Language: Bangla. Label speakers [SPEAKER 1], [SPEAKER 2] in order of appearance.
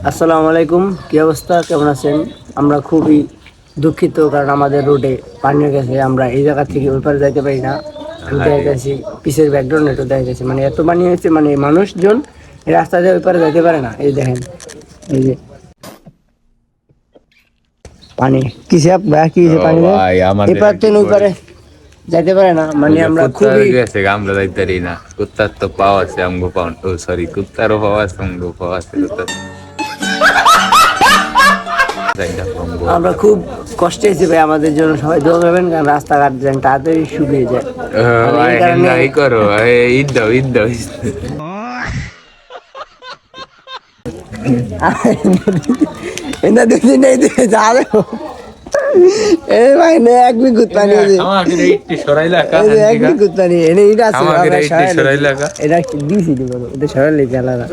[SPEAKER 1] আসসালামু আলাইকুম, কি অবস্থা, কেমন আছেন? আমরা খুবই দুঃখিত, কারণ আমাদের রোডে পানি হয়ে গেছে। আমরা এই জায়গা থেকে ওই পারে যাইতে পারি না। আমি
[SPEAKER 2] আরে
[SPEAKER 1] দেখাইতেছি পিসের ব্যাকগ্রাউন্ড, একটু দেখাইতেছি, মানে এত পানি হয়েছে, মানে মানুষজন এই রাস্তা দিয়ে ওই পারে যাইতে পারে না। এই দেখেন, এই যে পানি কিসে কি
[SPEAKER 2] ও
[SPEAKER 1] হয়েছে পানি
[SPEAKER 2] ভাই
[SPEAKER 1] এই
[SPEAKER 2] আমাদের
[SPEAKER 1] পার থেকে ওই পারে যাইতে পারে না, মানে আমরা
[SPEAKER 2] কুত্তা
[SPEAKER 1] খুবই
[SPEAKER 2] গেছে আমরা যাইতারি না। কুত্তার তো পাও আছে আমগো পাও, ও সরি, কুত্তারও পাও আছে আমগো পাও আছে। কুত্তার যাইতা আমগো
[SPEAKER 1] আমরা খুব কষ্টে আছি ভাই। আমাদের জন্য সবাই দোয়া করবেন, কারণ রাস্তাঘাট যেন তাড়াতাড়ি শুকিয়ে যায়। মানে
[SPEAKER 2] ভাই
[SPEAKER 1] এই কারণে
[SPEAKER 2] হেন্দা ই করো, ঈদ দাও ঈদ দাও।
[SPEAKER 1] এনে দুদিন নেই যাবে। এ ভাই নে এক বিঘুত পানি আছে।
[SPEAKER 2] আমাকে একটু সরাইলা কা
[SPEAKER 1] এই যে এক বিঘুত পানি এনে ইটা আছে।
[SPEAKER 2] আমাকে
[SPEAKER 1] আমরা
[SPEAKER 2] একটু সরাইলা কা
[SPEAKER 1] এটা কি দিছি দিব, এটা সরালে জ্বালা না।